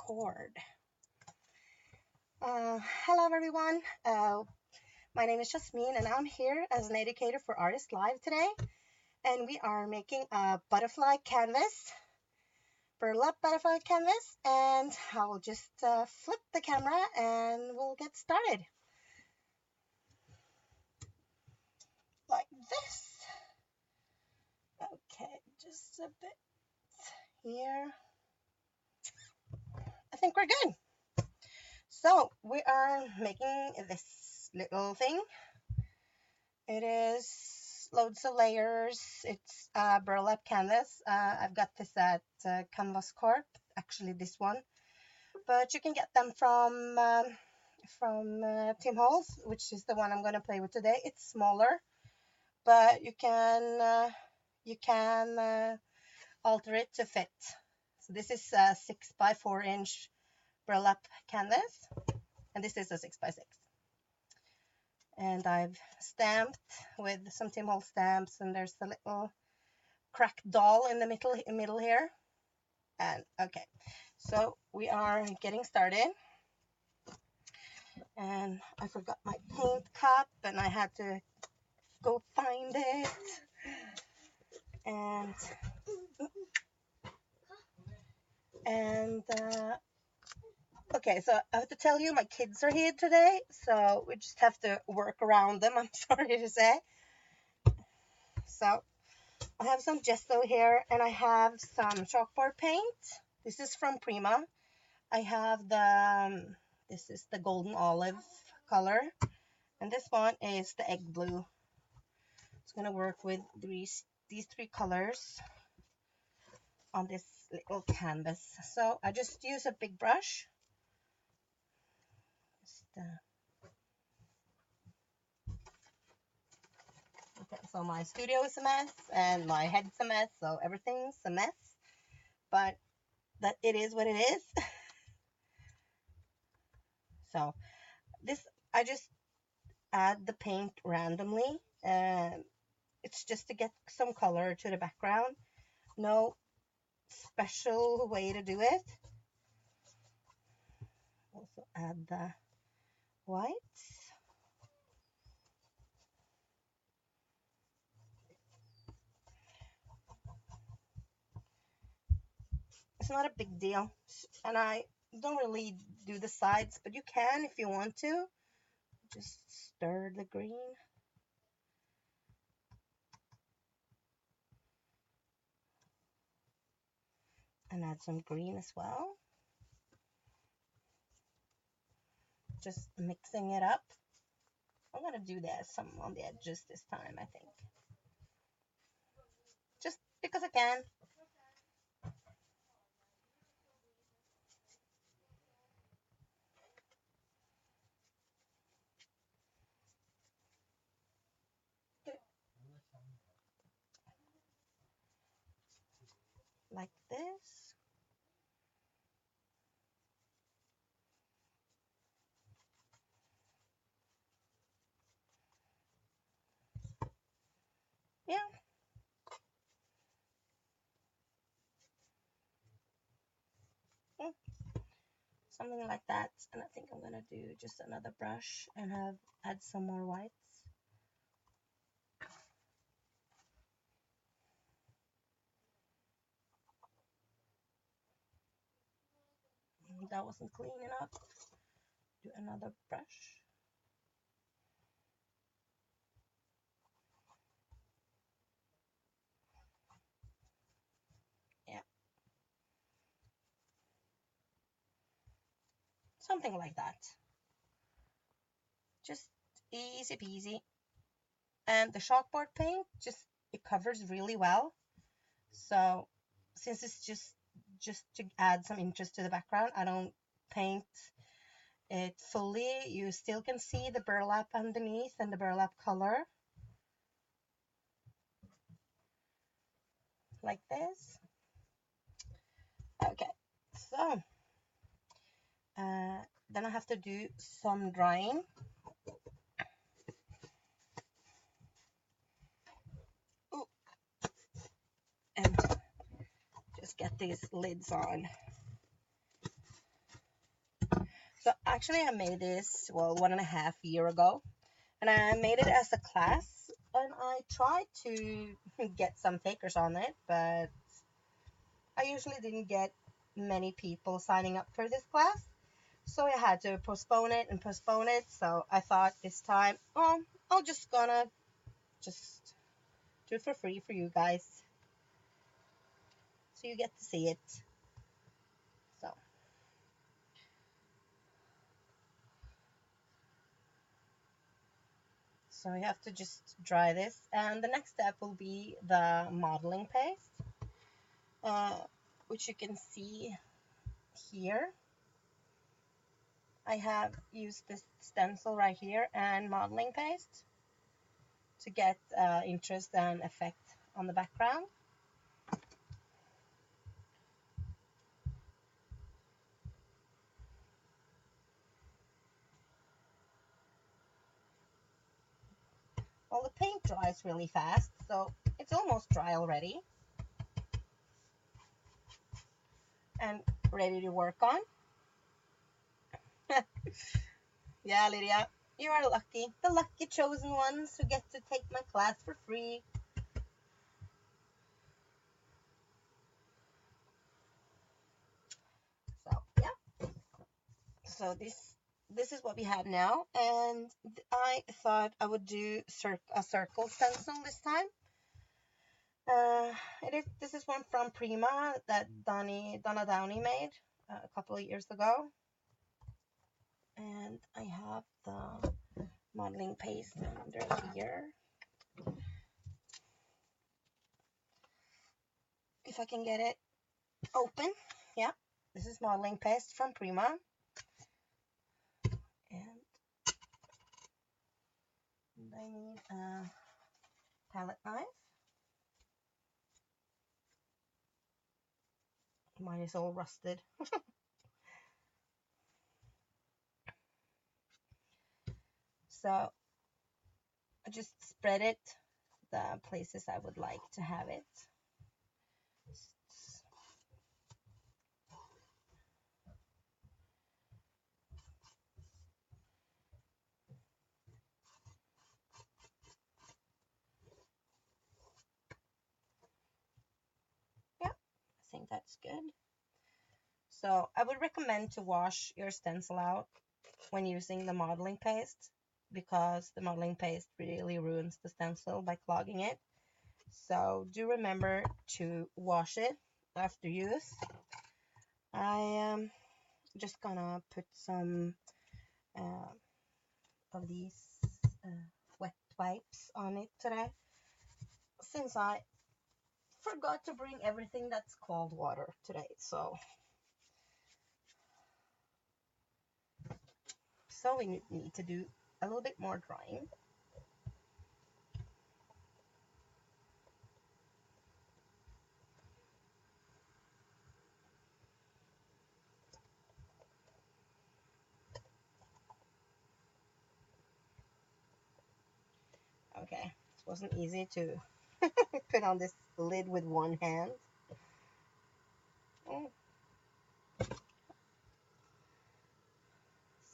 record. Hello everyone. My name is Yasmin and I'm here as an educator for Artist Live today. And we are making a butterfly canvas, burlap butterfly canvas. And I'll just flip the camera and we'll get started. Like this. Okay, just a bit here. I think we're good. So we are making this little thing. It is loads of layers. It's burlap canvas. I've got this at Canvas Corp, actually this one, but you can get them from Tim Holtz, which is the one I'm going to play with today. It's smaller, but you can alter it to fit. So this is a 6x4" burlap canvas, and this is a 6x6. And I've stamped with some Tim Holtz stamps, and there's a little cracked doll in the middle here. And okay, so we are getting started. And I forgot my paint cup, and I had to go find it. And okay, so I have to tell you, my kids are here today, so we just have to work around them, I'm sorry to say. So I have some gesso here, and I have some chalkboard paint. This is from Prima. I have this is the golden olive color, and this one is the egg blue. It's gonna work with these three colors on this little canvas. So I just use a big brush. Okay, so my studio is a mess and my head's a mess, so everything's a mess, but that it is what it is. So this, I just add the paint randomly, and it's just to get some color to the background. No special way to do it. Also add the whites. It's not a big deal, and I don't really do the sides, but you can if you want to. Just stir the green. And add some green as well. Just mixing it up. I'm gonna do that some on the edges this time, I think. Just because I can. Like this. Yeah. Something like that. And I think I'm gonna do just another brush and add some more whites. That wasn't clean enough. Do another brush. Yeah. Something like that. Just easy peasy. And the chalkboard paint, it covers really well. So since it's just to add some interest to the background, I don't paint it fully. You still can see the burlap underneath and the burlap color, like this. Okay, so then I have to do some drying. Ooh. And just get these lids on. So actually I made this, well, 1.5 years ago, and I made it as a class, and I tried to get some takers on it, but I usually didn't get many people signing up for this class, so I had to postpone it and postpone it. So I thought this time, oh, I'll just gonna just do it for free for you guys, so you get to see it. So so we have to just dry this, and the next step will be the modeling paste, uh, which you can see here. I have used this stencil right here and modeling paste to get interest and effect on the background. Well, the paint dries really fast, so it's almost dry already and ready to work on. Yeah, Lydia, you are lucky. The lucky chosen ones who get to take my class for free. So, yeah. So this is what we have now, and I thought I would do a circle stencil this time. This is one from Prima that Donna Downey made a couple of years ago, and I have the modeling paste under here. If I can get it open, yeah. This is modeling paste from Prima, and I need a palette knife. Mine is all rusted. So I just spread it the places I would like to have it. Yeah, I think that's good. So I would recommend to wash your stencil out when using the modeling paste, because the modeling paste really ruins the stencil by clogging it. So do remember to wash it after use. I am just gonna put some of these wet wipes on it today, since I forgot to bring everything that's cold water today. So we need to do a little bit more drying. Okay, it wasn't easy to put on this lid with one hand. Mm.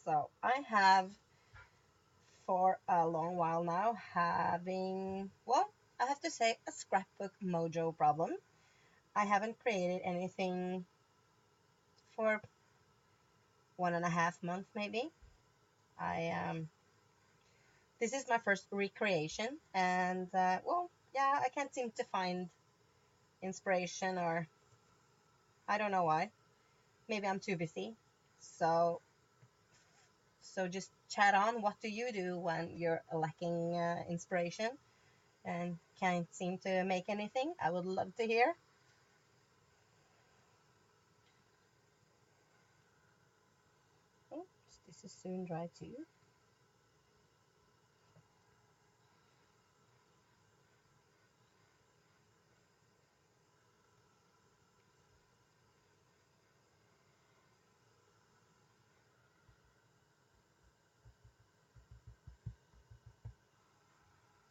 So I have for a long while now having, well, I have to say, a scrapbook mojo problem. I haven't created anything for 1.5 months maybe. I This is my first recreation, and well, yeah, I can't seem to find inspiration, or I don't know why. Maybe I'm too busy. So just chat on. What do you do when you're lacking inspiration and can't seem to make anything? I would love to hear. Oh, this is soon dry too.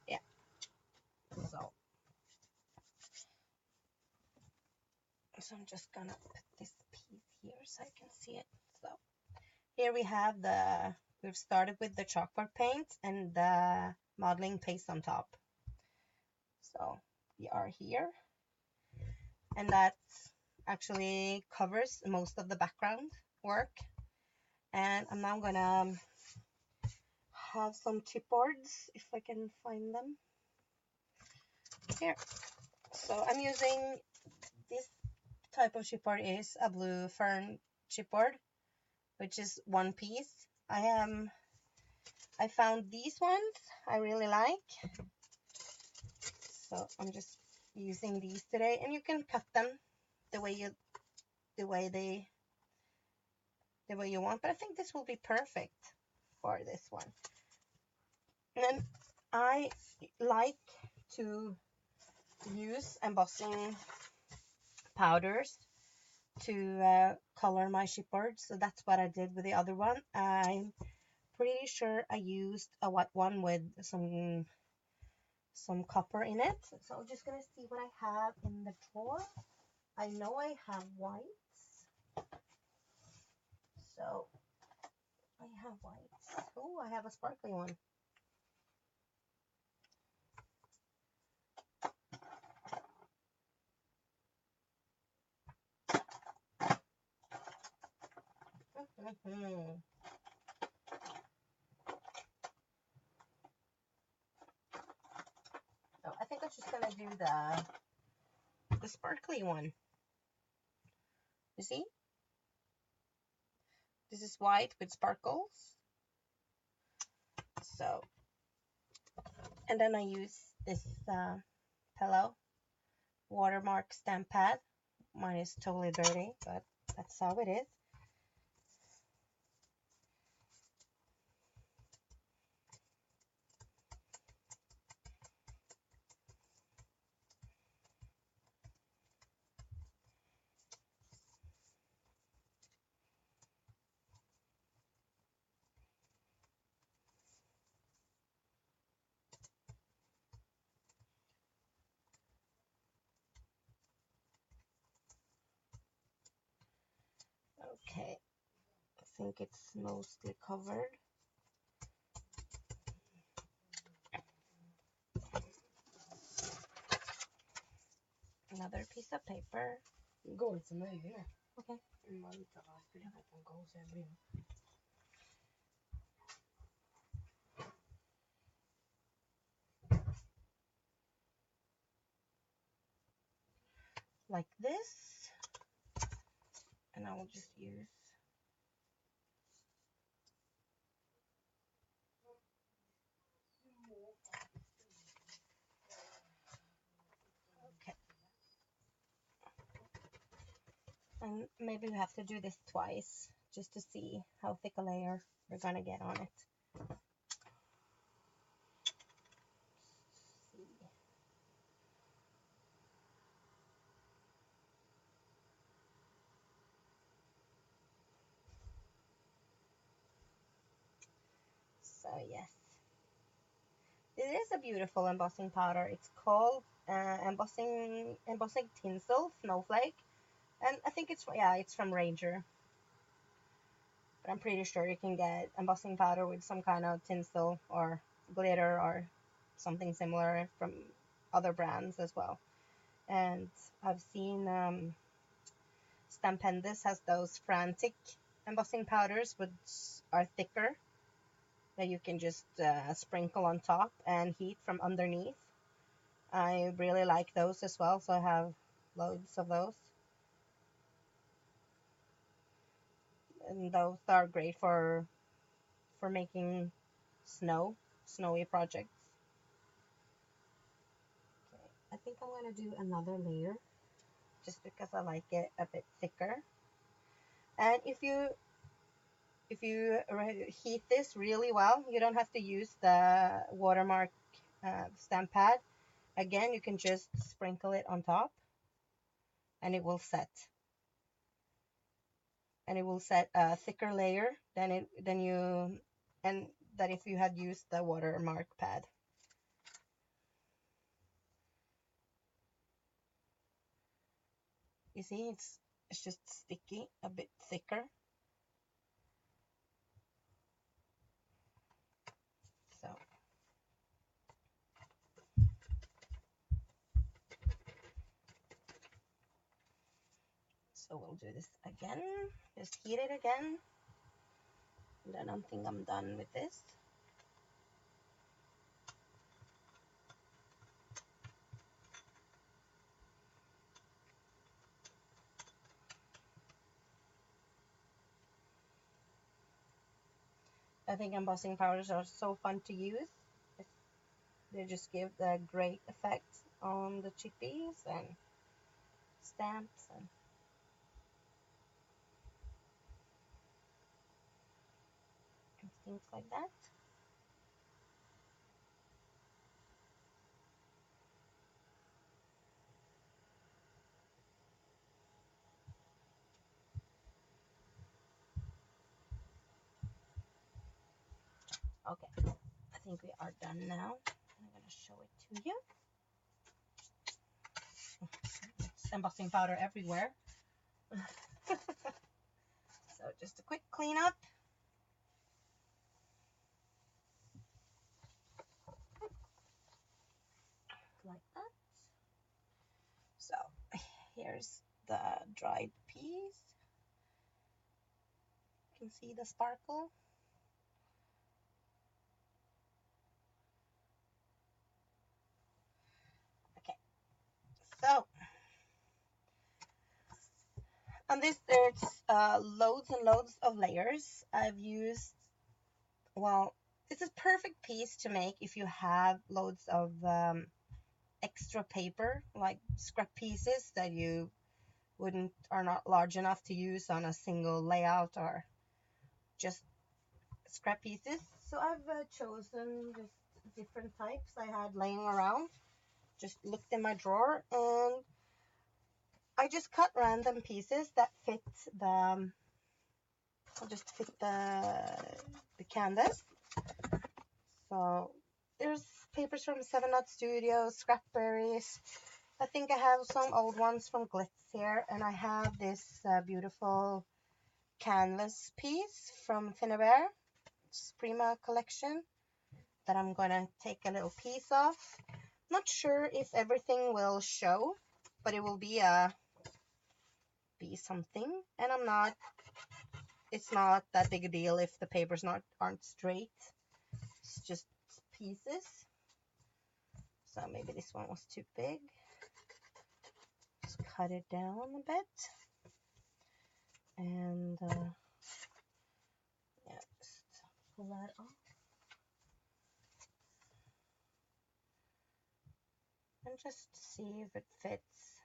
Yeah. So I'm just gonna put this piece here so I can see it. So Here we have we've started with the chalkboard paint and the modeling paste on top. So we are here, and that actually covers most of the background work. And I'm now gonna have some chipboards, if I can find them here. So I'm using this type of chipboard is a blue fern chipboard, which is one piece. I found these ones I really like, so I'm just using these today. And you can cut them the way you want, but I think this will be perfect for this one. And then I like to use embossing powders to color my chipboard, so that's what I did with the other one. I'm pretty sure I used a white one with some copper in it. So I'm just gonna see what I have in the drawer. I know I have whites, so I have whites. Oh, I have a sparkly one. So I think I'm just gonna do the sparkly one. You see? This is white with sparkles. So, and then I use this pillow watermark stamp pad. Mine is totally dirty, but that's how it is. Okay, I think it's mostly covered. Another piece of paper. Går till mig det. Okay. Man inte skulle ha en gång sen blir. Like this, and I will just use okay, and maybe we have to do this twice just to see how thick a layer we're gonna get on it. So yes, it is a beautiful embossing powder. It's called embossing tinsel snowflake, and I think it's from Ranger. But I'm pretty sure you can get embossing powder with some kind of tinsel or glitter or something similar from other brands as well. And I've seen Stampendous has those frantic embossing powders which are thicker that you can just sprinkle on top and heat from underneath. I really like those as well, so I have loads of those. And those are great for making snowy projects. Okay, I think I'm going to do another layer just because I like it a bit thicker. And if you heat this really well, you don't have to use the watermark stamp pad. Again, you can just sprinkle it on top and it will set. And it will set a thicker layer than if you had used the watermark pad. You see, it's just sticky, a bit thicker. So we'll do this again, just heat it again, and then I think I'm done with this. I think embossing powders are so fun to use. They just give a great effect on the chickpeas and stamps and things like that. Okay, I think we are done now. I'm going to show it to you. It's embossing powder everywhere. So just a quick cleanup. Like that. So here's the dried peas. You can see the sparkle. Okay, so on this there's loads and loads of layers. I've used, well, this is perfect piece to make if you have loads of extra paper, like scrap pieces that you are not large enough to use on a single layout, or just scrap pieces. So I've chosen just different types I had laying around. Just looked in my drawer and I just cut random pieces that fit the canvas. So there's papers from 7 Knot Studio, Scrapberries. I think I have some old ones from Glitz here, and I have this beautiful canvas piece from Finnabair, Prima collection, that I'm gonna take a little piece off. Not sure if everything will show, but it will be something, and it's not that big a deal if the papers aren't straight. It's just pieces. So maybe this one was too big. Just cut it down a bit, and yeah, just pull that off. And just see if it fits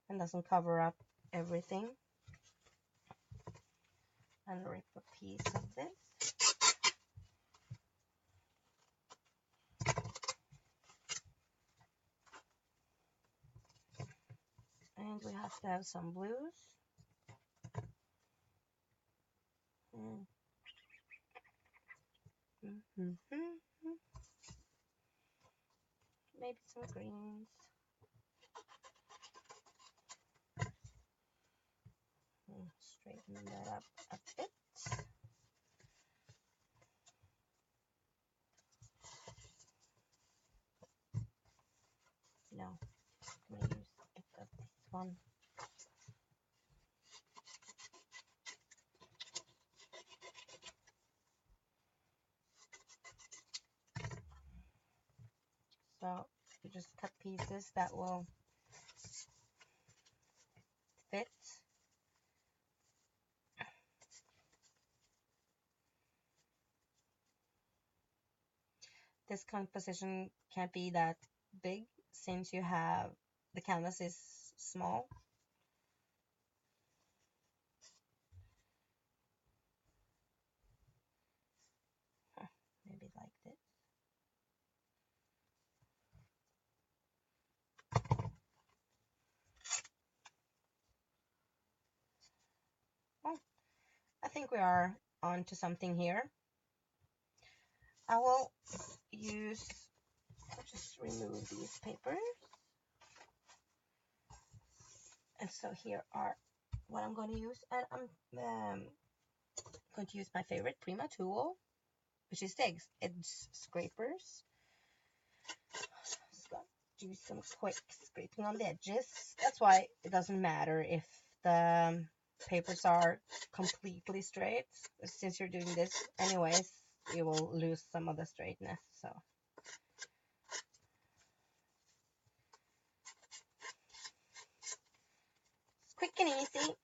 and doesn't cover up everything. And rip a piece of this. And we have to have some blues. Maybe some greens. Straighten that up a bit. No, I'm going to use a bit of this one. So you just cut pieces that will fit. This composition can't be that big since the canvas is small. Maybe like this. Well, I think we are on to something here. I will just remove these papers. And so here are what I'm going to use. And I'm going to use my favorite Prima tool, which is the edge scrapers. Just going to do some quick scraping on the edges. That's why it doesn't matter if the papers are completely straight. Since you're doing this anyways, you will lose some of the straightness. So it's quick and easy,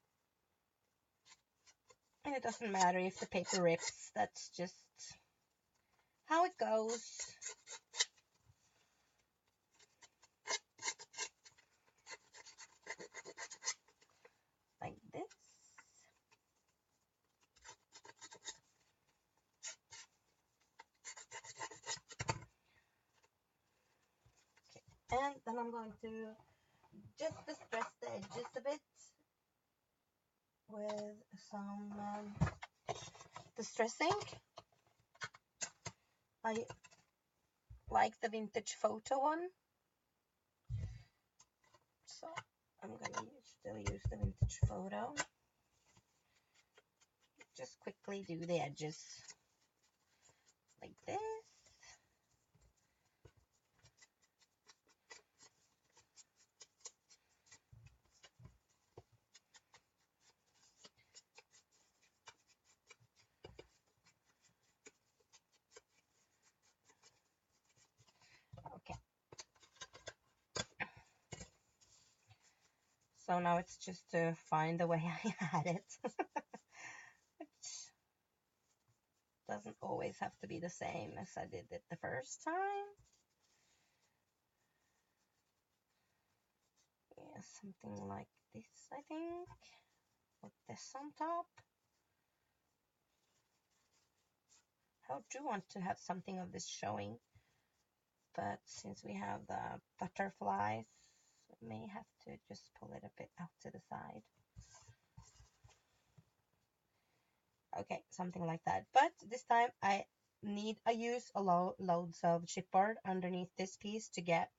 and it doesn't matter if the paper rips. That's just how it goes. Like this. And then I'm going to just distress the edges a bit with some distressing. I like the vintage photo one, so I'm gonna still use the vintage photo. Just quickly do the edges like this. Okay. So now it's just to find the way I had it. Which doesn't always have to be the same as I did it the first time. Yeah, something like this, I think. With this on top. I do want to have something of this showing, but since we have the butterflies, I may have to just pull it a bit out to the side. Okay, something like that. But this time I use loads of chipboard underneath this piece to get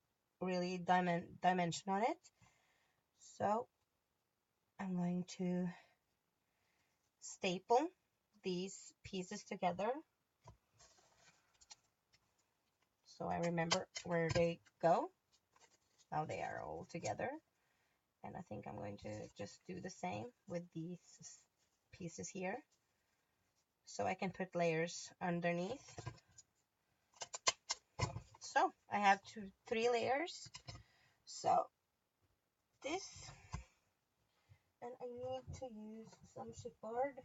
really dimension on it. So I'm going to staple these pieces together so I remember where they go. Now they are all together. And I think I'm going to just do the same with these pieces here, so I can put layers underneath. So I have 3 layers. So this, and I need to use some chipboard.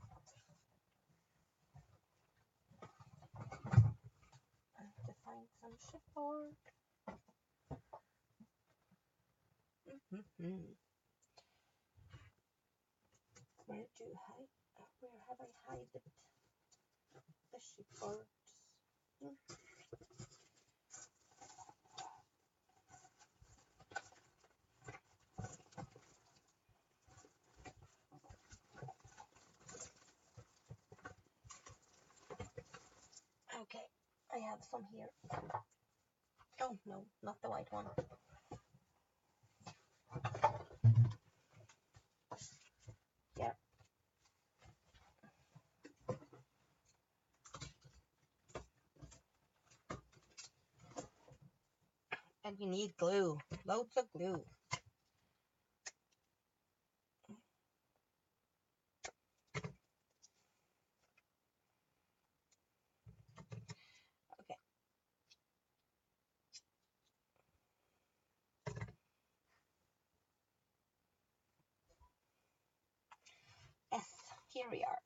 I have to find some chipboard. Where have I hide it? The chipboards. Okay, I have some here. Oh no, not the white one. Yeah. And you need glue, loads of glue. Okay. Yes, here we are.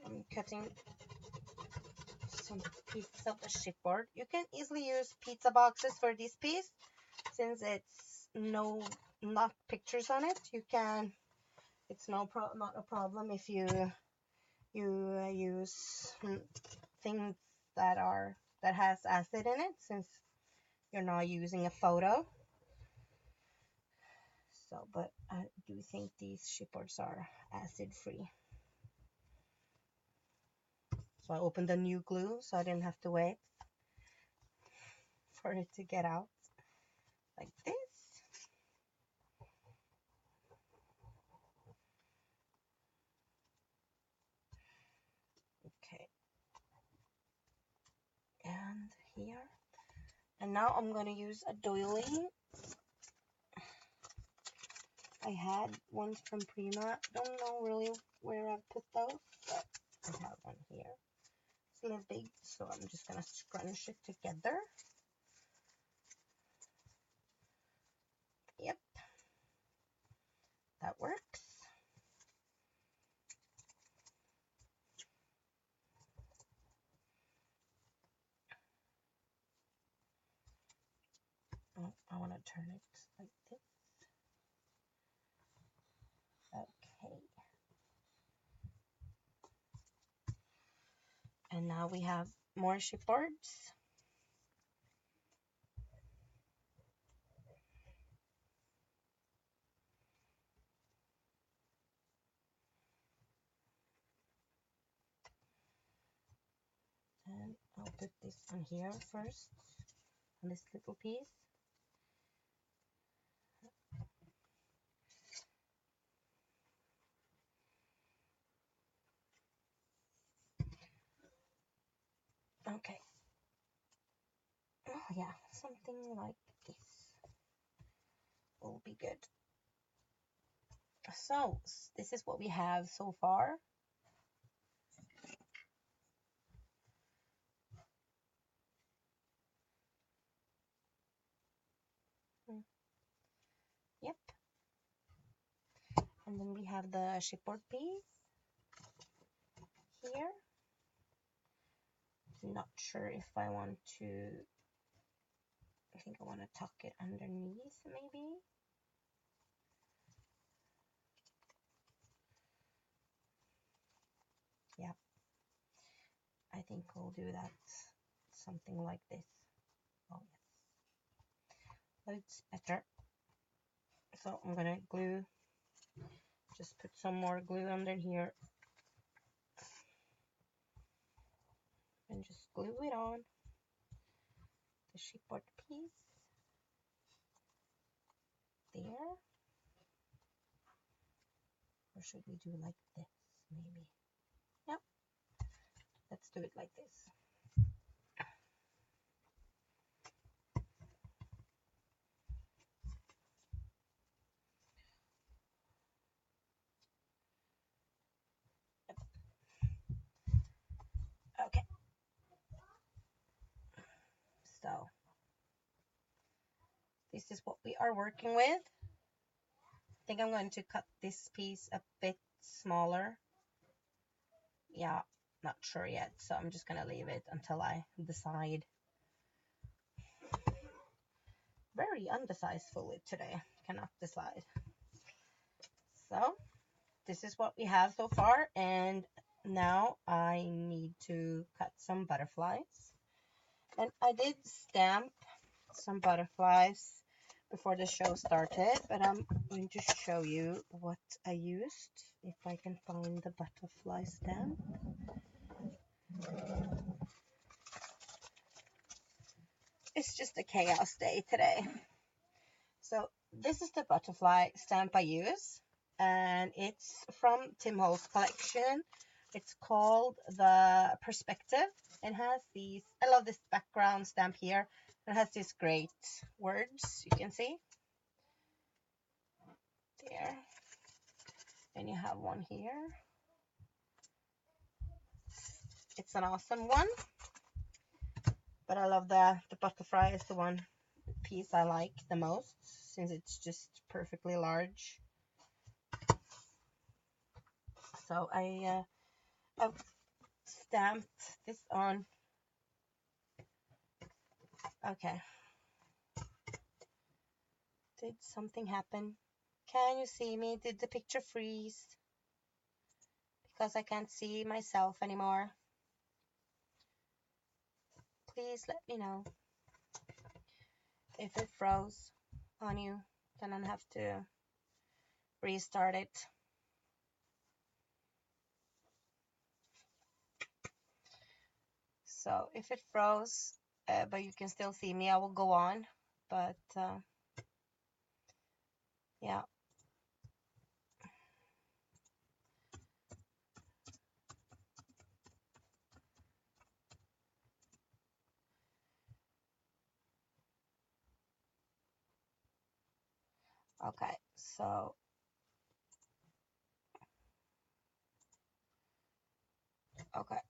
I'm cutting some pieces of the chipboard. You can easily use pizza boxes for this piece, since it's not pictures on it. You can, it's not a problem if you use things that has acid in it, since you're not using a photo. So, but I do think these chipboards are acid free. So I opened the new glue so I didn't have to wait for it to get out like this. Okay. And here. And now I'm going to use a doily. I had ones from Prima. Don't know really where I put those, but I have one here. It's a little big, so I'm just going to scrunch it together. Yep, that works. Oh, I want to turn it like this. Okay. And now we have more chipboards. And I'll put this on here first, on this little piece. Okay. Oh yeah, something like this will be good. So this is what we have so far. Yep. And then we have the chipboard piece here. Not sure if I want to, I think I want to tuck it underneath maybe. Yeah, I think we'll do that, something like this. Oh yes, that's better. So I'm gonna glue, just put some more glue under here and just glue it on the chipboard piece there. Or should we do like this maybe? Yep, let's do it like this. Okay, so this is what we are working with. I think I'm going to cut this piece a bit smaller. Yeah, not sure yet, so I'm just gonna leave it until I decide. Very undecideful today, cannot decide. So this is what we have so far, and now I need to cut some butterflies. And I did stamp some butterflies before the show started, but I'm going to show you what I used, if I can find the butterfly stamp. It's just a chaos day today. So this is the butterfly stamp I use, and it's from Tim Holt's collection. It's called the Perspective. It has these, I love this background stamp here. It has these great words, you can see. There. And you have one here. It's an awesome one. But I love the butterfly is the one piece I like the most, since it's just perfectly large. So I've stamped this on. Okay. Did something happen? Can you see me? Did the picture freeze? Because I can't see myself anymore. Please let me know. If it froze on you, then I'll have to restart it. So if it froze, but you can still see me, I will go on. But yeah. Okay, so okay,